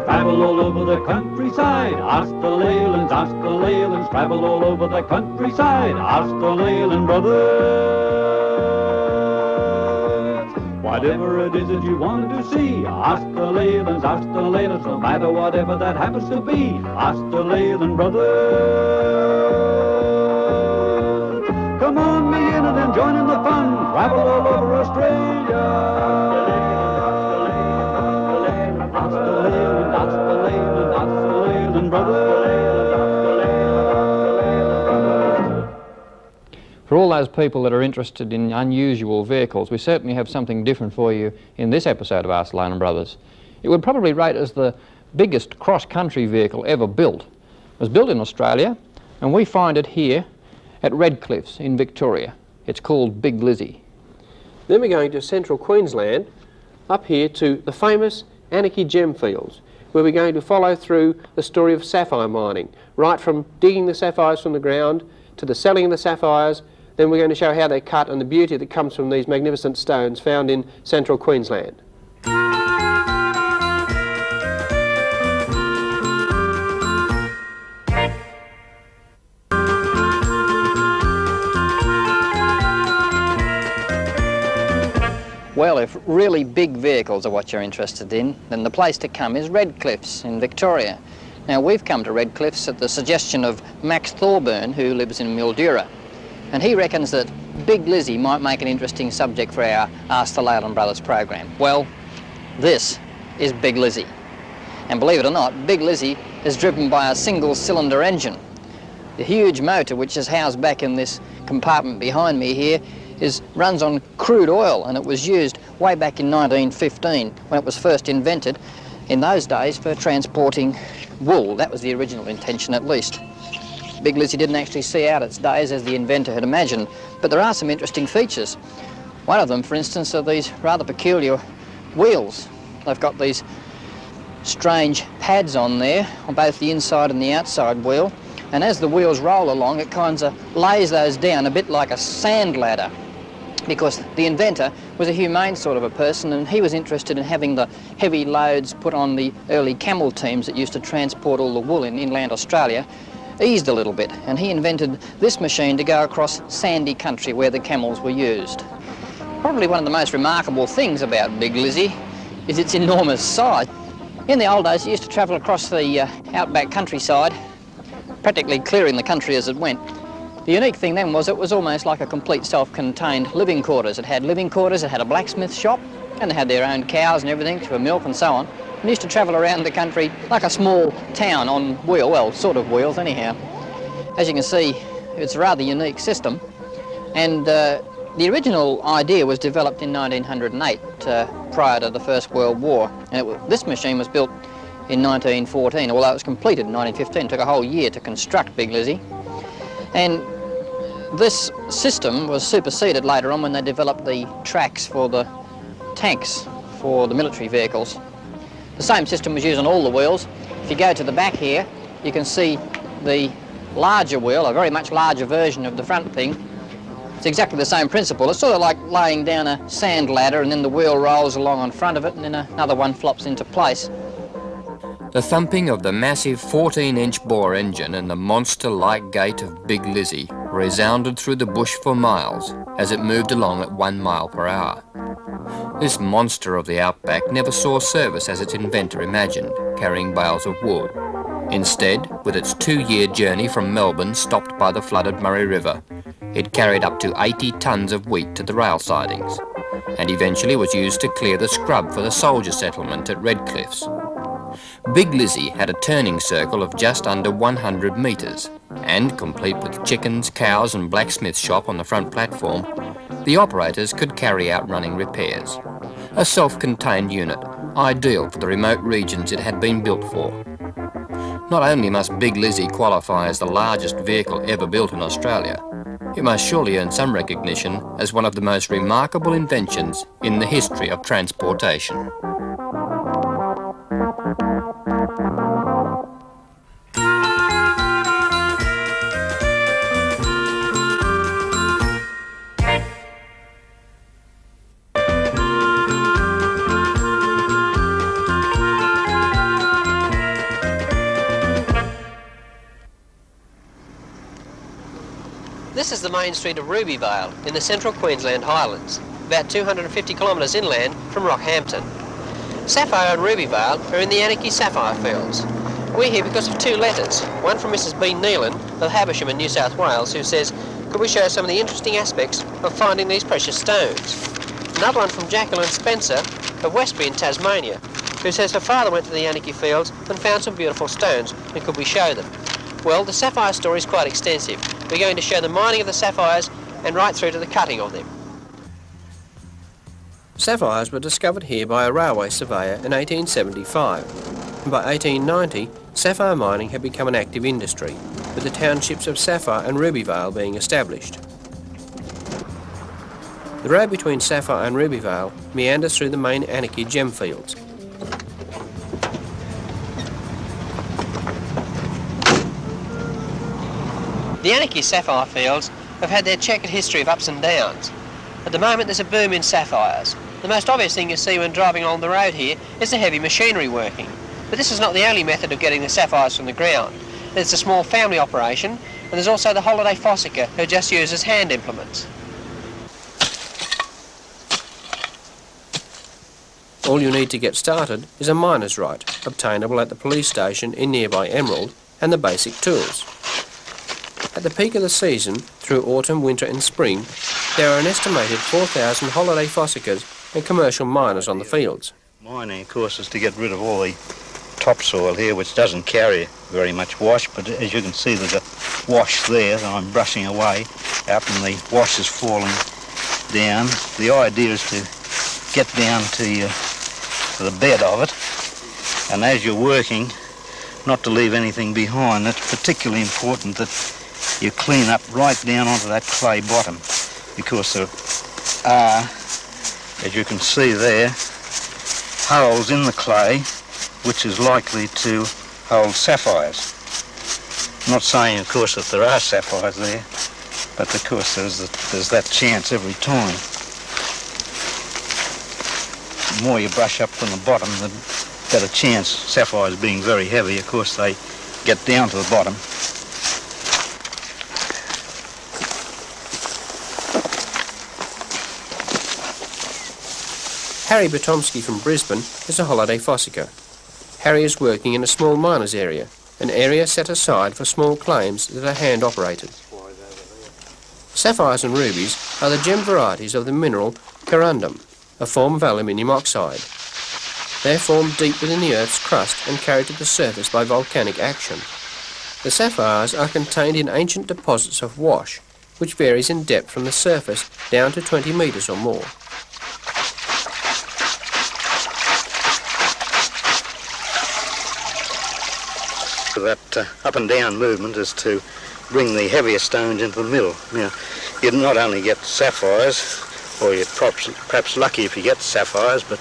Travel all over the countryside, ask the Leylands, ask the Leylands. Travel all over the countryside, ask the Leyland brothers. Whatever it is that you want to see, ask the Leylands, ask the Leylands. No matter whatever that happens to be, ask the Leyland brothers. Come on, me in it and join in the fun. Travel all over Australia. For all those people that are interested in unusual vehicles, we certainly have something different for you in this episode of Ask the Leyland Brothers. It would probably rate as the biggest cross-country vehicle ever built. It was built in Australia, and we find it here at Redcliffs in Victoria. It's called Big Lizzie. Then we're going to central Queensland, up here to the famous Achie gem fields, where we're going to follow through the story of sapphire mining, right from digging the sapphires from the ground to the selling of the sapphires. Then we're going to show how they're cut and the beauty that comes from these magnificent stones found in central Queensland. Well, if really big vehicles are what you're interested in, then the place to come is Redcliffs in Victoria. Now, we've come to Redcliffs at the suggestion of Max Thorburn, who lives in Mildura, and he reckons that Big Lizzie might make an interesting subject for our Ask the Leyland Brothers program. Well, this is Big Lizzie. And believe it or not, Big Lizzie is driven by a single-cylinder engine. The huge motor, which is housed back in this compartment behind me here, runs on crude oil, and it was used way back in 1915 when it was first invented, in those days, for transporting wool. That was the original intention, at least. Big Lizzie didn't actually see out its days as the inventor had imagined, but there are some interesting features. One of them, for instance, are these rather peculiar wheels. They've got these strange pads on there, on both the inside and the outside wheel, and as the wheels roll along, it kind of lays those down a bit like a sand ladder, because the inventor was a humane sort of a person, and he was interested in having the heavy loads put on the early camel teams that used to transport all the wool in inland Australia eased a little bit, and he invented this machine to go across sandy country where the camels were used. Probably one of the most remarkable things about Big Lizzie is its enormous size. In the old days, it used to travel across the outback countryside, practically clearing the country as it went. The unique thing then was it was almost like a complete self-contained living quarters. It had living quarters, it had a blacksmith shop, and they had their own cows and everything for milk and so on. And used to travel around the country like a small town on wheel, well, sort of wheels anyhow. As you can see, it's a rather unique system, and the original idea was developed in 1908, prior to the First World War. And this machine was built in 1914, although it was completed in 1915. It took a whole year to construct Big Lizzie. And this system was superseded later on when they developed the tracks for the tanks for the military vehicles. The same system was used on all the wheels. If you go to the back here, you can see the larger wheel, a very much larger version of the front thing. It's exactly the same principle. It's sort of like laying down a sand ladder, and then the wheel rolls along on front of it, and then another one flops into place. The thumping of the massive 14-inch bore engine and the monster-like gait of Big Lizzie resounded through the bush for miles as it moved along at 1 mile per hour. This monster of the outback never saw service as its inventor imagined, carrying bales of wool. Instead, with its 2-year journey from Melbourne stopped by the flooded Murray River, it carried up to 80 tons of wheat to the rail sidings, and eventually was used to clear the scrub for the soldier settlement at Redcliffs. Big Lizzie had a turning circle of just under 100 metres, and complete with chickens, cows and blacksmith shop on the front platform, the operators could carry out running repairs. A self-contained unit, ideal for the remote regions it had been built for. Not only must Big Lizzie qualify as the largest vehicle ever built in Australia, it must surely earn some recognition as one of the most remarkable inventions in the history of transportation. This is the main street of Rubyvale in the central Queensland Highlands, about 250 kilometres inland from Rockhampton. Sapphire and Rubyvale are in the Anarchy sapphire fields. We're here because of two letters, one from Mrs. B. Neelan of Habersham in New South Wales, who says, could we show some of the interesting aspects of finding these precious stones? Another one from Jacqueline Spencer of Westbury in Tasmania, who says her father went to the Anarchy fields and found some beautiful stones, and could we show them? Well, the sapphire story is quite extensive. We're going to show the mining of the sapphires and right through to the cutting of them. Sapphires were discovered here by a railway surveyor in 1875, and by 1890 sapphire mining had become an active industry, with the townships of Sapphire and Rubyvale being established. The road between Sapphire and Rubyvale meanders through the main Anarchy gem fields. The Anarchy sapphire fields have had their checkered history of ups and downs. At the moment there's a boom in sapphires. The most obvious thing you see when driving along the road here is the heavy machinery working. But this is not the only method of getting the sapphires from the ground. There's a small family operation, and there's also the holiday fossicker who just uses hand implements. All you need to get started is a miner's right, obtainable at the police station in nearby Emerald, and the basic tools. At the peak of the season, through autumn, winter and spring, there are an estimated 4,000 holiday fossickers and commercial miners on the fields. Mining, of course, is to get rid of all the topsoil here, which doesn't carry very much wash, but as you can see there's a wash there that I'm brushing away out and the wash is falling down. The idea is to get down to the bed of it, and as you're working, not to leave anything behind. It's particularly important that you clean up right down onto that clay bottom, because there are, as you can see there, holes in the clay which is likely to hold sapphires. I'm not saying, of course, that there are sapphires there, but of course there's that chance every time. The more you brush up from the bottom, the better chance. Sapphires being very heavy, of course, they get down to the bottom. Harry Batomsky from Brisbane is a holiday fossicker. Harry is working in a small miners area, an area set aside for small claims that are hand operated. Sapphires and rubies are the gem varieties of the mineral corundum, a form of aluminium oxide. They are formed deep within the Earth's crust and carried to the surface by volcanic action. The sapphires are contained in ancient deposits of wash, which varies in depth from the surface down to 20 metres or more. That up and down movement is to bring the heavier stones into the middle. Now, you'd not only get sapphires, or you're perhaps lucky if you get sapphires, but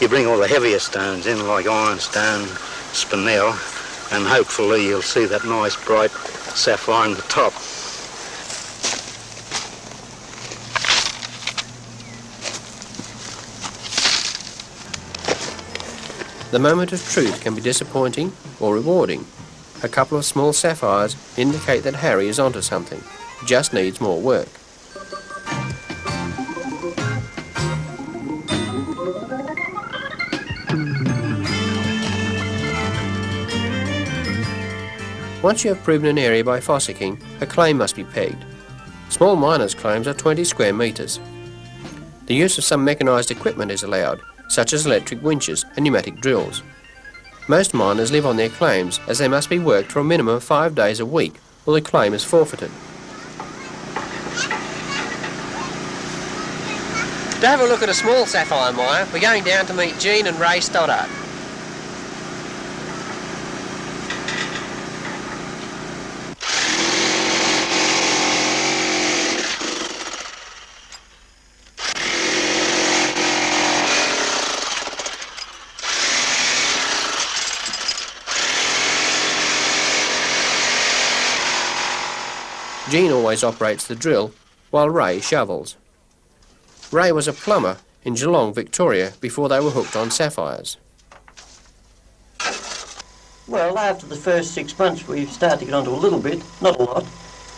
you bring all the heavier stones in, like ironstone, spinel, and hopefully you'll see that nice bright sapphire on the top. The moment of truth can be disappointing or rewarding. A couple of small sapphires indicate that Harry is onto something. He just needs more work. Once you have proven an area by fossicking, a claim must be pegged. Small miners' claims are 20 square metres. The use of some mechanised equipment is allowed, such as electric winches and pneumatic drills. Most miners live on their claims, as they must be worked for a minimum of 5 days a week, or the claim is forfeited. To have a look at a small sapphire mine, we're going down to meet Jean and Ray Stoddart. Jean always operates the drill, while Ray shovels. Ray was a plumber in Geelong, Victoria, before they were hooked on sapphires. Well, after the first 6 months we started to get onto a little bit, not a lot,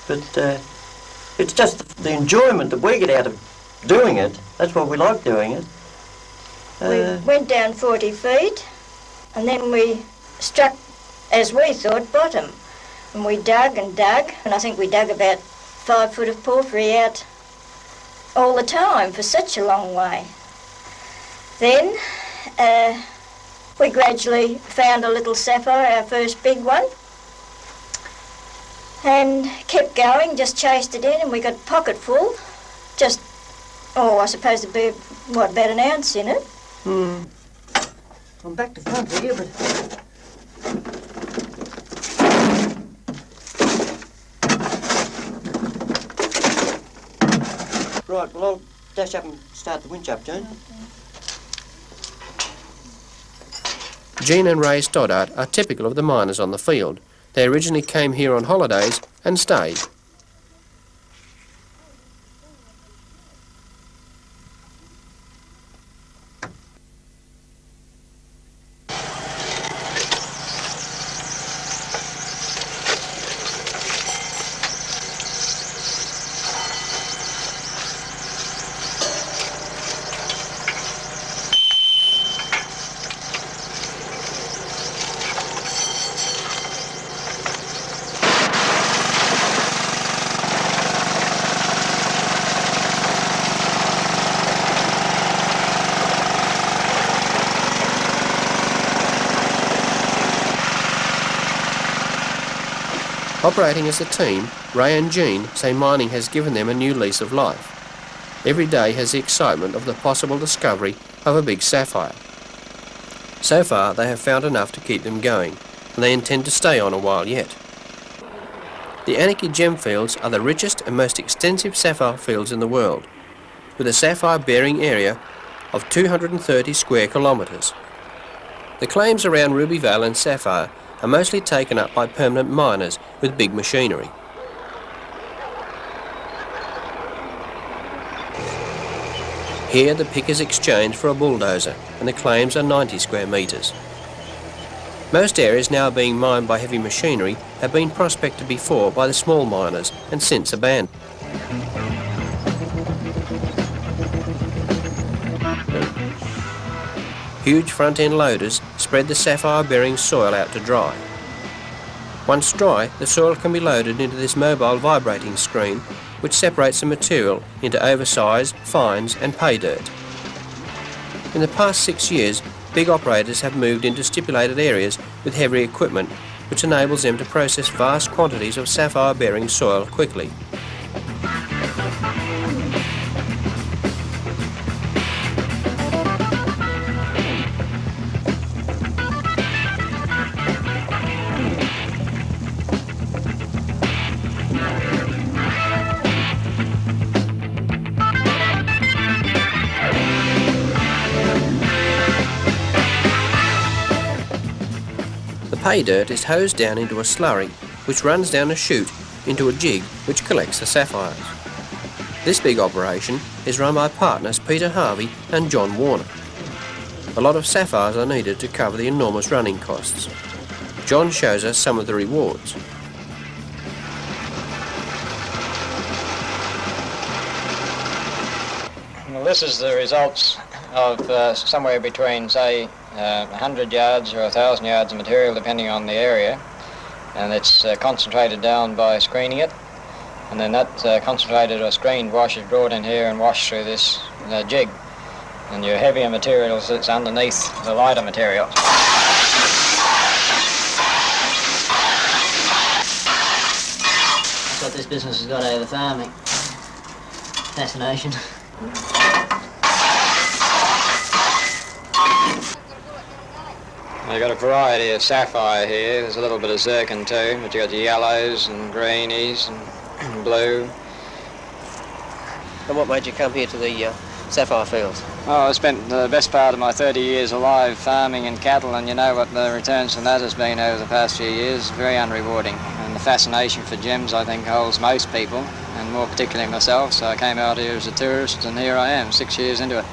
but it's just the enjoyment that we get out of doing it. That's why we like doing it. We went down 40 feet and then we struck, as we thought, bottom. And we dug and dug, and I think we dug about 5 foot of porphyry out all the time for such a long way. Then we gradually found a little sapphire, our first big one, and kept going, just chased it in, and we got a pocket full. Just, I suppose there'd be, about an ounce in it. I'm back to front here, but... Right, well, I'll dash up and start the winch up, Joan. Jean and Ray Stoddart are typical of the miners on the field. They originally came here on holidays and stayed. Operating as a team, Ray and Jean say mining has given them a new lease of life. Every day has the excitement of the possible discovery of a big sapphire. So far they have found enough to keep them going, and they intend to stay on a while yet. The Achie gem fields are the richest and most extensive sapphire fields in the world, with a sapphire bearing area of 230 square kilometres. The claims around Ruby Vale and Sapphire are mostly taken up by permanent miners with big machinery. Here the pick is exchanged for a bulldozer and the claims are 90 square metres. Most areas now being mined by heavy machinery have been prospected before by the small miners and since abandoned. Huge front-end loaders spread the sapphire-bearing soil out to dry. Once dry, the soil can be loaded into this mobile vibrating screen, which separates the material into oversized, fines and pay dirt. In the past 6 years, big operators have moved into stipulated areas with heavy equipment, which enables them to process vast quantities of sapphire-bearing soil quickly. Pay dirt is hosed down into a slurry, which runs down a chute into a jig which collects the sapphires. This big operation is run by partners Peter Harvey and John Warner. A lot of sapphires are needed to cover the enormous running costs. John shows us some of the rewards. Well, this is the results of somewhere between, say, 100 yards or 1,000 yards of material, depending on the area, and it's concentrated down by screening it, and then that concentrated or screened wash is brought in here and washed through this jig, and your heavier material sits underneath the lighter material. That's what this business has got over farming. Fascination. You've got a variety of sapphire here. There's a little bit of zircon too, but you've got your yellows and greenies and blue. And what made you come here to the sapphire fields? Oh, I spent the best part of my 30 years alive farming and cattle, and you know what the returns from that has been over the past few years. Very unrewarding. And the fascination for gems, I think, holds most people, and more particularly myself. So I came out here as a tourist, and here I am, 6 years into it.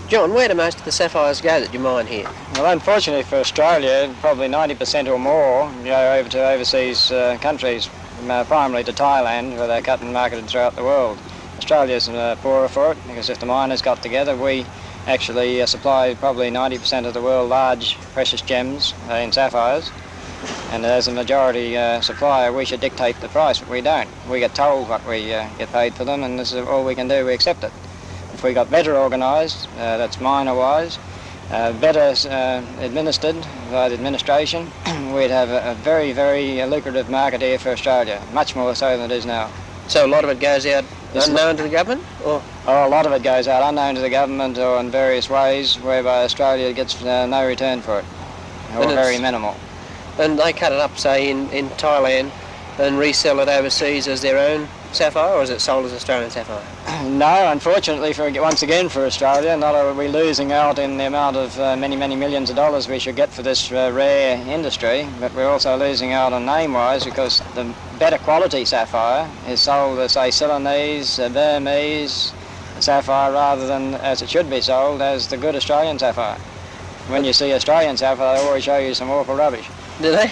John, where do most of the sapphires go that you mine here? Well, unfortunately for Australia, probably 90% or more go over to overseas countries. primarily to Thailand, where they're cut and marketed throughout the world. Australia's poorer for it, because if the miners got together, we actually supply probably 90% of the world's large precious gems in sapphires. And as a majority supplier, we should dictate the price, but we don't. We get told what we get paid for them, and this is all we can do, we accept it. If we got better organised, that's miner-wise, better administered by the administration, we'd have a very, very lucrative market here for Australia, much more so than it is now. So a lot of it goes out unknown to the government? Or? Oh, a lot of it goes out unknown to the government or in various ways, whereby Australia gets no return for it, or very minimal. And they cut it up, say, in Thailand and resell it overseas as their own sapphire, or is it sold as Australian sapphire? No, unfortunately, once again for Australia, not only are we losing out in the amount of many, many millions of dollars we should get for this rare industry, but we're also losing out on name-wise, because the better quality sapphire is sold as, say, Ceylonese, Burmese sapphire, rather than as it should be sold as the good Australian sapphire. When you see Australian sapphire, they always show you some awful rubbish. Do they?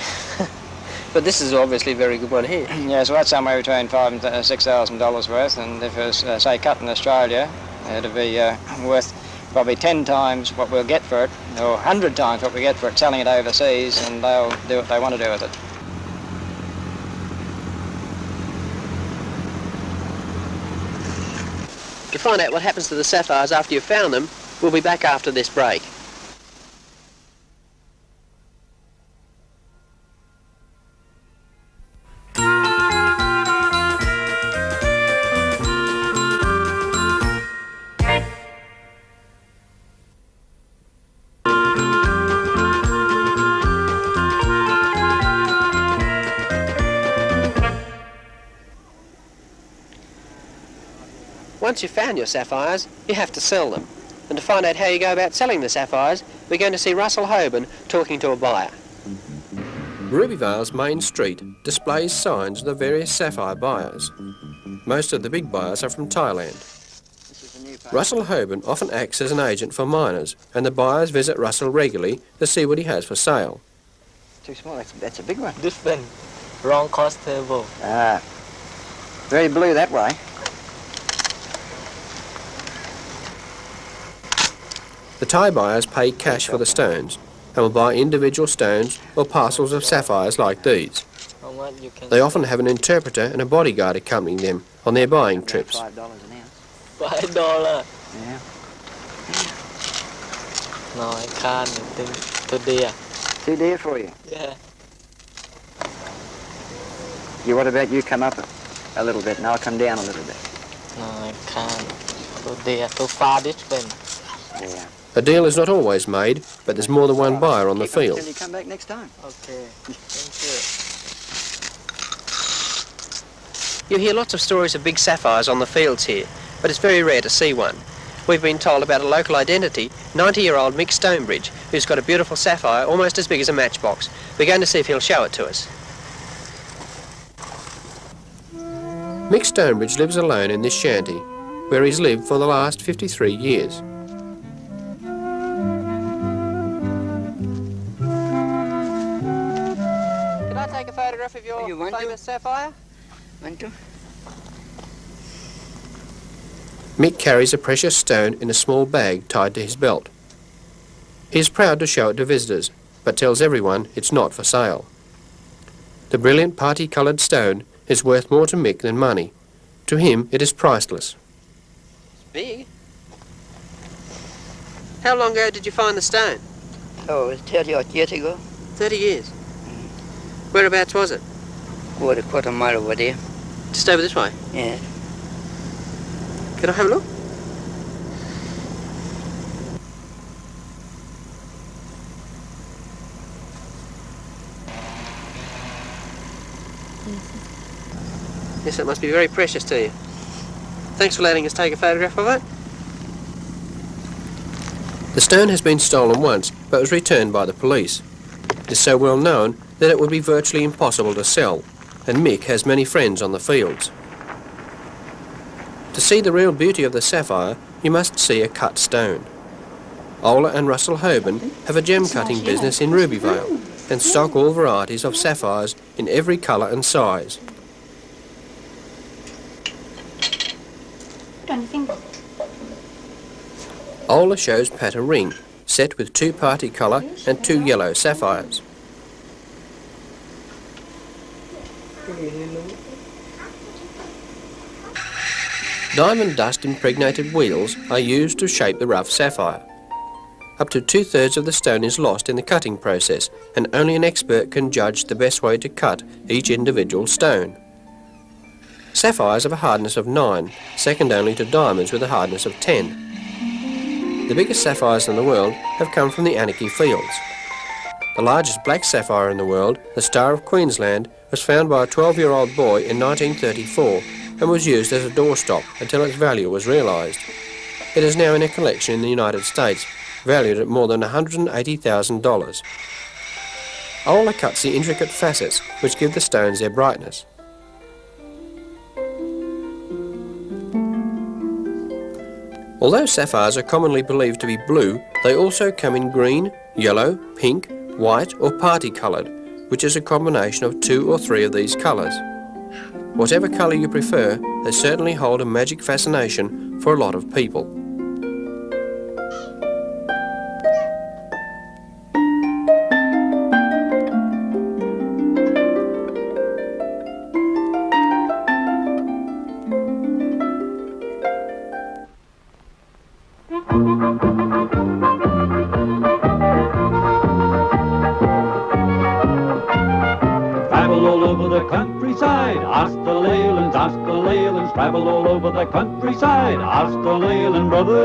But this is obviously a very good one here. Yeah, so that's somewhere between $5,000 and $6,000 worth, and if it was, say, cut in Australia, it'd be worth probably 10 times what we'll get for it, or 100 times what we get for it selling it overseas, and they'll do what they want to do with it. To find out what happens to the sapphires after you've found them, we'll be back after this break. Once you've found your sapphires, you have to sell them. And to find out how you go about selling the sapphires, we're going to see Russell Hoban talking to a buyer. Rubyvale's main street displays signs of the various sapphire buyers. Most of the big buyers are from Thailand. Russell Hoban often acts as an agent for miners, and the buyers visit Russell regularly to see what he has for sale. Too small, that's a big one. Different, wrong cost table. Ah, very blue that way. The Thai buyers pay cash for the stones and will buy individual stones or parcels of sapphires like these. They often have an interpreter and a bodyguard accompanying them on their buying trips. $5 an ounce. $5? Yeah. No, I can't. I think too dear. Too dear for you? Yeah. What about you come up a little bit and I'll come down a little bit? No, I can't. Too dear, too far distance. Yeah. A deal is not always made, but there's more than one buyer on the field. Until you come back next time. Okay. Thank You hear lots of stories of big sapphires on the fields here, but it's very rare to see one. We've been told about a local identity, 90-year-old Mick Stonebridge, who's got a beautiful sapphire almost as big as a matchbox. We're going to see if he'll show it to us. Mick Stonebridge lives alone in this shanty, where he's lived for the last 53 years. Can I take a photograph of your famous sapphire? Want to? Mick carries a precious stone in a small bag tied to his belt. He is proud to show it to visitors, but tells everyone it's not for sale. The brilliant party-coloured stone is worth more to Mick than money. To him, it is priceless. It's big. How long ago did you find the stone? Oh, it was 30 years ago. 30 years. Whereabouts was it? Quarter mile over there. Just over this way? Yeah. Can I have a look? Yes, it must be very precious to you. Thanks for letting us take a photograph of it. The stone has been stolen once, but was returned by the police. It is so well known that it would be virtually impossible to sell, and Mick has many friends on the fields. To see the real beauty of the sapphire, you must see a cut stone. Ola and Russell Hoban have a gem cutting business in Rubyvale and stock all varieties of sapphires in every colour and size. Don't you think? Ola shows Pat a ring, set with 2 party colour and 2 yellow sapphires. Diamond dust impregnated wheels are used to shape the rough sapphire. Up to 2/3 of the stone is lost in the cutting process, and only an expert can judge the best way to cut each individual stone. Sapphires have a hardness of 9, second only to diamonds with a hardness of 10. The biggest sapphires in the world have come from the Achie fields. The largest black sapphire in the world, the Star of Queensland, was found by a 12-year-old boy in 1934 and was used as a doorstop until its value was realised. It is now in a collection in the United States, valued at more than $180,000. Ola cuts the intricate facets which give the stones their brightness. Although sapphires are commonly believed to be blue, they also come in green, yellow, pink, white or party-coloured, which is a combination of 2 or 3 of these colours. Whatever colour you prefer, they certainly hold a magic fascination for a lot of people. Travel all over the countryside, ask the Leylands, ask the Leylands. Travel all over the countryside, ask the Leyland brothers.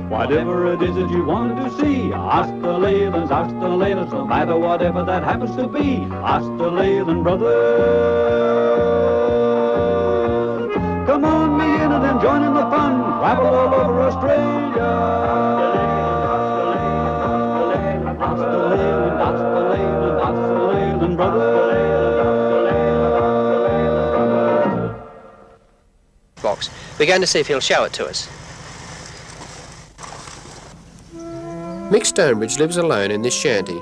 Whatever it is that you want to see, ask the Leylands, ask the Leylands. No matter whatever that happens to be, ask the Leyland brothers. Come on, me in and then join in the fun. Travel all over Australia. Box. We're going to see if he'll show it to us. Mick Stonebridge lives alone in this shanty,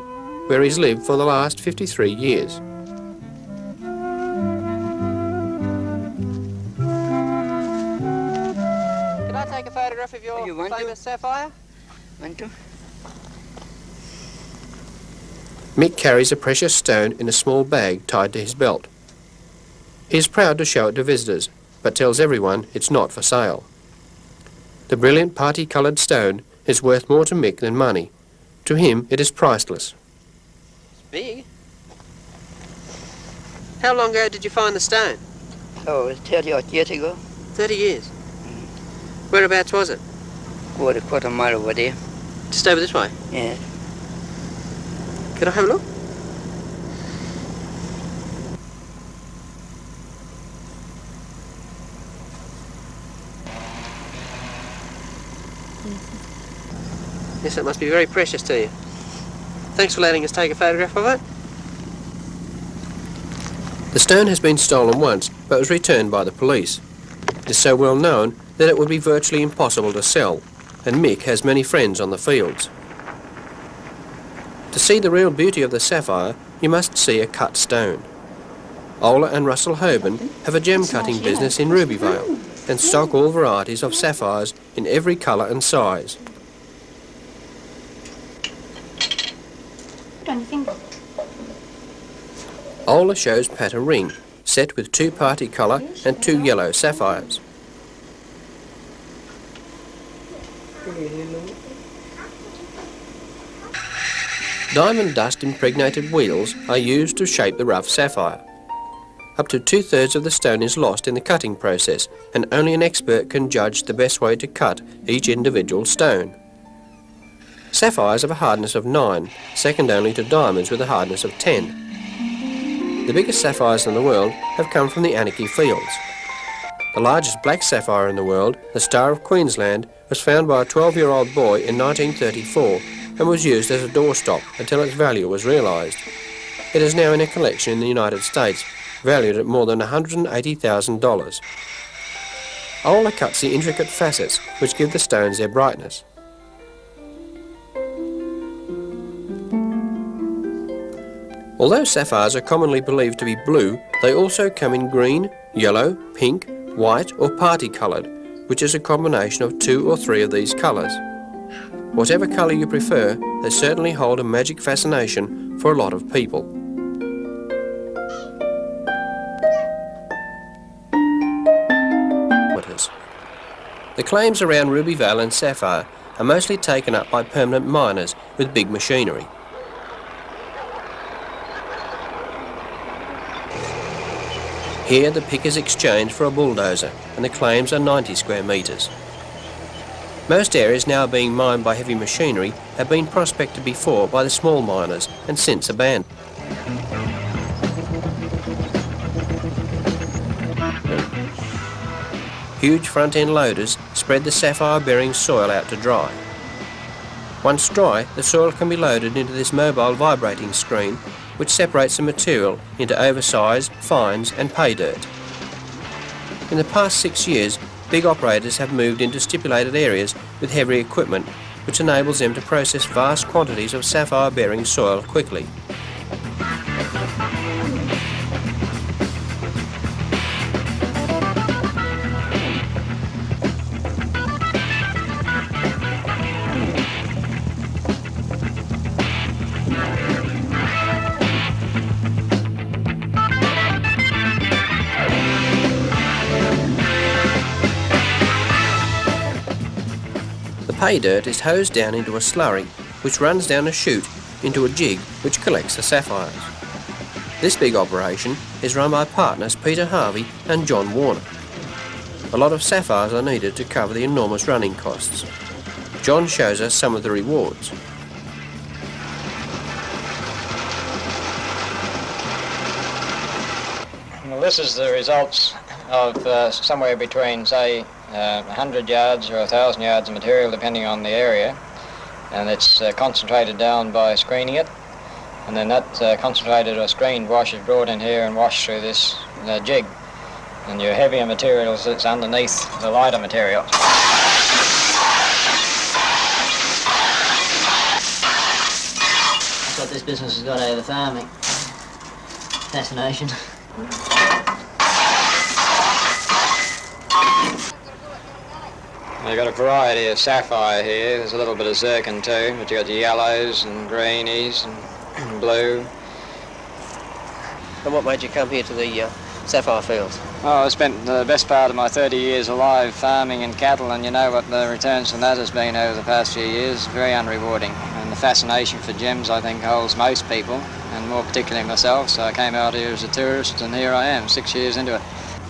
where he's lived for the last 53 years. Can I take a photograph of your famous sapphire? Want to? Mick carries a precious stone in a small bag tied to his belt. He is proud to show it to visitors, but tells everyone it's not for sale. The brilliant party-coloured stone is worth more to Mick than money. To him, it is priceless. It's big. How long ago did you find the stone? Oh, it was 30 years ago. 30 years. Whereabouts was it? About a quarter mile over there. Just over this way? Yeah. Can I have a look? Yes, it must be very precious to you. Thanks for letting us take a photograph of it. The stone has been stolen once, but was returned by the police. It is so well known that it would be virtually impossible to sell, and Mick has many friends on the fields. To see the real beauty of the sapphire, you must see a cut stone. Ola and Russell Hoban have a gem cutting business in Rubyvale and stock all varieties of sapphires in every colour and size. Don't you think? Ola shows Pat a ring, set with 2 party colour and 2 yellow sapphires. Diamond dust impregnated wheels are used to shape the rough sapphire. Up to 2/3 of the stone is lost in the cutting process, and only an expert can judge the best way to cut each individual stone. Sapphires have a hardness of 9, second only to diamonds with a hardness of 10. The biggest sapphires in the world have come from the Achie fields. The largest black sapphire in the world, the Star of Queensland, was found by a 12-year-old boy in 1934 and was used as a doorstop until its value was realised. It is now in a collection in the United States, valued at more than $180,000. Ola cuts the intricate facets which give the stones their brightness. Although sapphires are commonly believed to be blue, they also come in green, yellow, pink, white or party-coloured, which is a combination of 2 or 3 of these colours. Whatever colour you prefer, they certainly hold a magic fascination for a lot of people. The claims around Ruby Vale and Sapphire are mostly taken up by permanent miners with big machinery. Here the pick is exchanged for a bulldozer and the claims are 90 square metres. Most areas now being mined by heavy machinery have been prospected before by the small miners and since abandoned. Huge front-end loaders spread the sapphire-bearing soil out to dry. Once dry, the soil can be loaded into this mobile vibrating screen which separates the material into oversized, fines and pay dirt. In the past 6 years, big operators have moved into stipulated areas with heavy equipment which enables them to process vast quantities of sapphire-bearing soil quickly. Pay dirt is hosed down into a slurry which runs down a chute into a jig which collects the sapphires. This big operation is run by partners Peter Harvey and John Warner. A lot of sapphires are needed to cover the enormous running costs. John shows us some of the rewards. Well, this is the results of somewhere between, say, 100 yards or 1,000 yards of material depending on the area, and it's concentrated down by screening it, and then that concentrated or screened wash is brought in here and washed through this jig, and your heavier materials that's underneath the lighter material. That's what this business has got out of the farming. Fascination. You've got a variety of sapphire here. There's a little bit of zircon too, but you've got the yellows and greenies and blue. And what made you come here to the sapphire fields? Oh, I spent the best part of my 30 years alive farming and cattle, and you know what the returns from that has been over the past few years. Very unrewarding. And the fascination for gems, I think, holds most people, and more particularly myself. So I came out here as a tourist, and here I am, 6 years into it.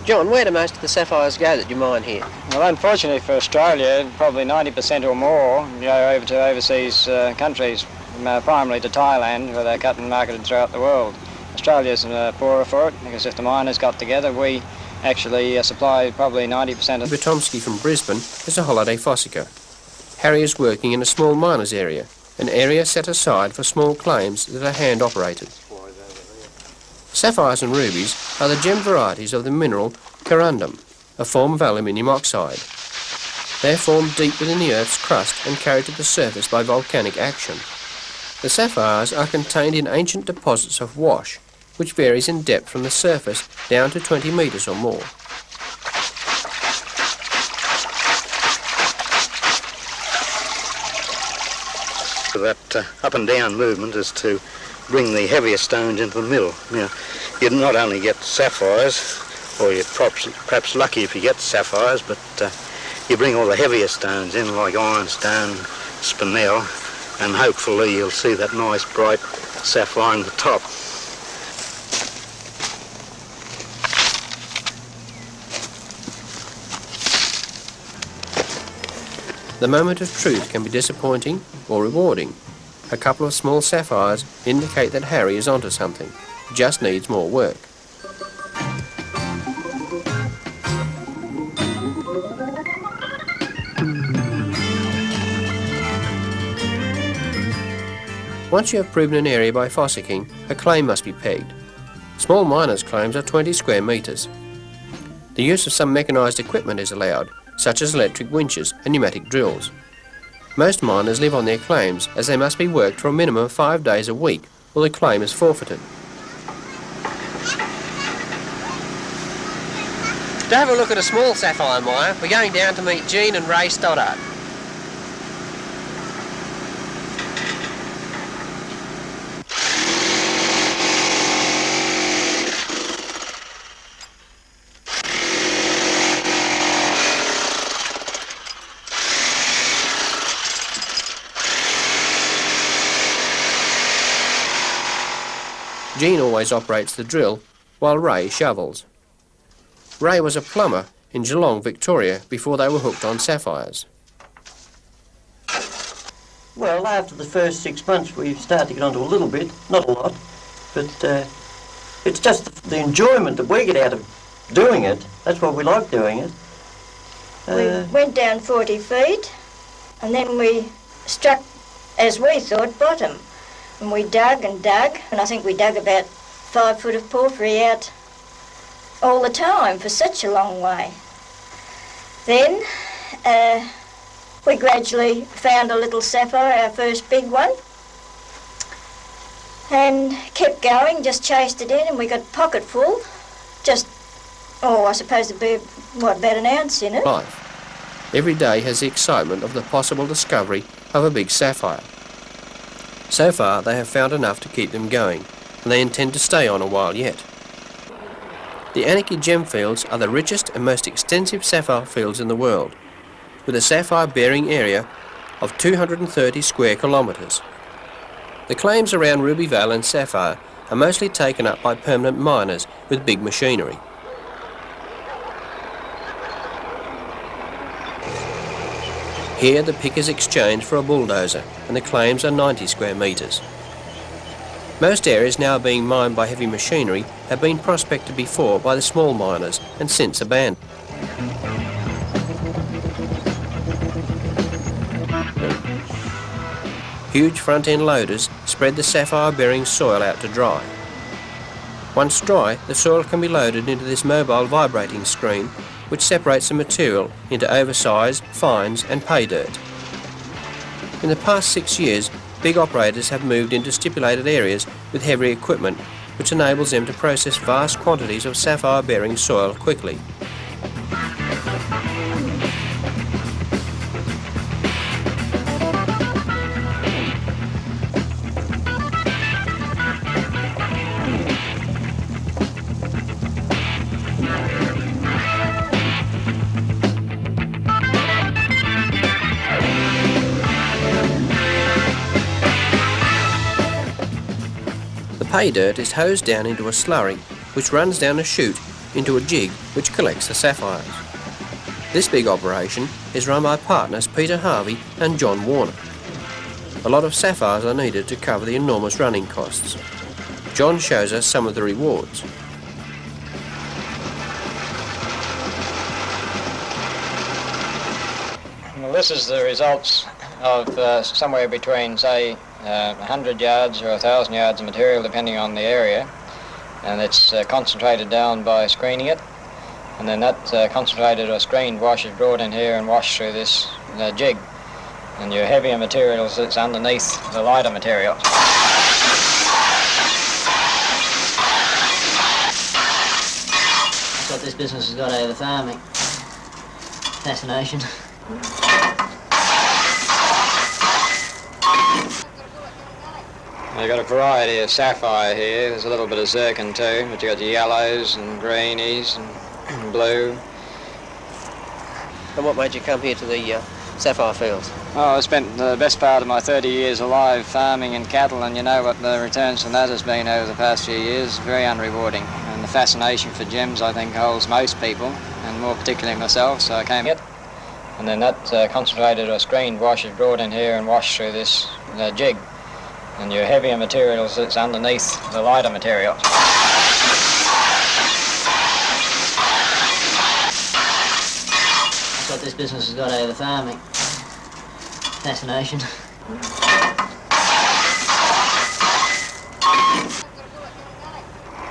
John, where do most of the sapphires go that you mine here? Well, unfortunately for Australia, probably 90% or more go over to overseas countries, primarily to Thailand, where they're cut and marketed throughout the world. Australia's poorer for it, because if the miners got together, we actually supply probably 90% of... Bitomsky from Brisbane is a holiday fossicker. Harry is working in a small miners area, an area set aside for small claims that are hand-operated. Sapphires and rubies are the gem varieties of the mineral corundum, a form of aluminium oxide. They are formed deep within the Earth's crust and carried to the surface by volcanic action. The sapphires are contained in ancient deposits of wash, which varies in depth from the surface down to 20 metres or more. That up and down movement is to bring the heavier stones into the middle. Now, you not only get sapphires, or you're perhaps lucky if you get sapphires, but you bring all the heavier stones in, like ironstone, spinel, and hopefully you'll see that nice bright sapphire on the top. The moment of truth can be disappointing or rewarding. A couple of small sapphires indicate that Harry is onto something. Just needs more work. Once you have proven an area by fossicking, a claim must be pegged. Small miners' claims are 20 square metres. The use of some mechanised equipment is allowed, such as electric winches and pneumatic drills. Most miners live on their claims, as they must be worked for a minimum of 5 days a week, or the claim is forfeited. To have a look at a small sapphire mine, we're going down to meet Jean and Ray Stoddart. Jean always operates the drill, while Ray shovels. Ray was a plumber in Geelong, Victoria, before they were hooked on sapphires. Well, after the first 6 months we started to get onto a little bit, not a lot, but it's just the enjoyment that we get out of doing it. That's why we like doing it. We went down 40 feet and then we struck, as we thought, bottom. And we dug and dug, and I think we dug about 5 foot of porphyry out all the time for such a long way. Then we gradually found a little sapphire, our first big one, and kept going, just chased it in, and we got a pocket full, just, I suppose it'd be, about an ounce in it. Life. Every day has the excitement of the possible discovery of a big sapphire. So far, they have found enough to keep them going, and they intend to stay on a while yet. The achie gem fields are the richest and most extensive sapphire fields in the world, with a sapphire-bearing area of 230 square kilometres. The claims around Ruby Vale and Sapphire are mostly taken up by permanent miners with big machinery. Here the pick is exchanged for a bulldozer, and the claims are 90 square metres. Most areas now being mined by heavy machinery have been prospected before by the small miners and since abandoned. Huge front-end loaders spread the sapphire-bearing soil out to dry. Once dry, the soil can be loaded into this mobile vibrating screen which separates the material into oversize, fines and pay dirt. In the past 6 years, big operators have moved into stipulated areas with heavy equipment which enables them to process vast quantities of sapphire-bearing soil quickly. Pay dirt is hosed down into a slurry which runs down a chute into a jig which collects the sapphires. This big operation is run by partners Peter Harvey and John Warner. A lot of sapphires are needed to cover the enormous running costs. John shows us some of the rewards. Well, this is the results of somewhere between, say, 100 yards or 1,000 yards of material depending on the area, and it's concentrated down by screening it, and then that concentrated or screened wash is brought in here and washed through this jig, and your heavier materials that's underneath the lighter material. That's what this business has got out of the farming. Fascination. You've got a variety of sapphire here. There's a little bit of zircon too, but you've got the yellows and greenies and blue. And what made you come here to the sapphire fields? Oh, I spent the best part of my 30 years alive farming and cattle, and you know what the returns from that has been over the past few years. Very unrewarding. And the fascination for gems, I think, holds most people, and more particularly myself, so I came here. And then that concentrated or screened wash is brought in here and washed through this jig, and your heavier materials that's underneath the lighter material. That's what this business has got out of the farming. Fascination.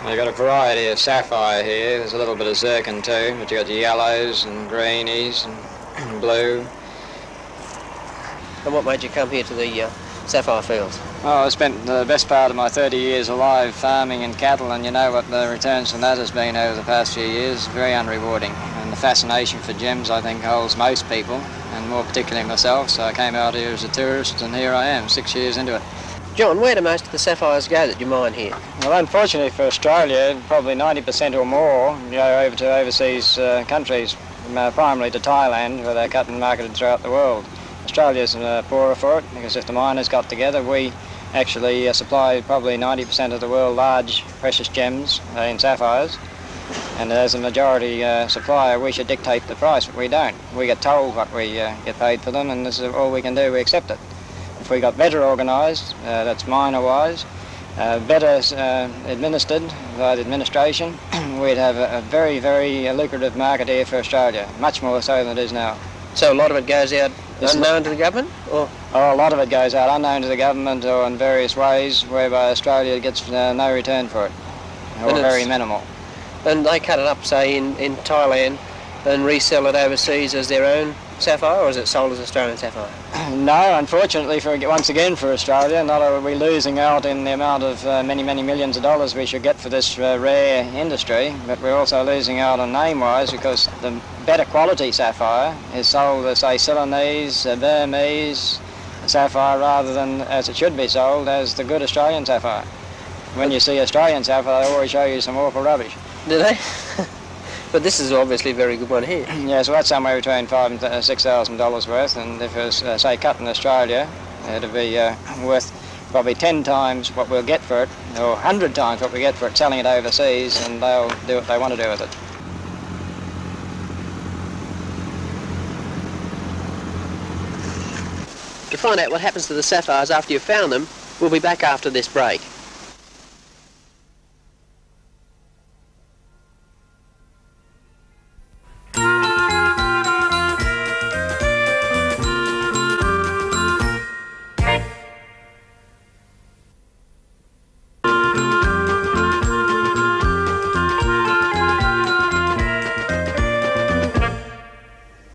You've got a variety of sapphire here. There's a little bit of zircon too, but you've got the yellows and greenies and blue. And what made you come here to the sapphire fields? Well, I spent the best part of my 30 years alive farming and cattle, and you know what the returns from that has been over the past few years. Very unrewarding. And the fascination for gems, I think, holds most people, and more particularly myself. So I came out here as a tourist, and here I am, 6 years into it. John, where do most of the sapphires go that you mine here? Well, unfortunately for Australia, probably 90% or more go over to overseas countries, primarily to Thailand, where they're cut and marketed throughout the world. Australia's poorer for it, because if the miners got together, we actually supply probably 90% of the world's large precious gems in sapphires. And as a majority supplier, we should dictate the price, but we don't. We get told what we get paid for them, and this is all we can do, we accept it. If we got better organised, that's miner-wise, better administered by the administration, we'd have a very, very lucrative market here for Australia, much more so than it is now. So a lot of it goes out unknown to the government? Or? Oh, a lot of it goes out unknown to the government or in various ways, whereby Australia gets no return for it, or very minimal. And they cut it up, say, in Thailand and resell it overseas as their own sapphire, or is it sold as Australian sapphire? No, unfortunately, once again for Australia, not are we losing out in the amount of many, many millions of dollars we should get for this rare industry, but we're also losing out on name-wise because the better quality sapphire is sold as, say, Ceylonese, Burmese sapphire rather than as it should be sold as the good Australian sapphire. When you see Australian sapphire, they always show you some awful rubbish. Do they? But this is obviously a very good one here. Yeah, so that's somewhere between $5,000 and $6,000 worth, and if it was, say, cut in Australia, it'd be worth probably 10 times what we'll get for it, or 100 times what we get for it selling it overseas, and they'll do what they want to do with it. To find out what happens to the sapphires after you've found them, we'll be back after this break.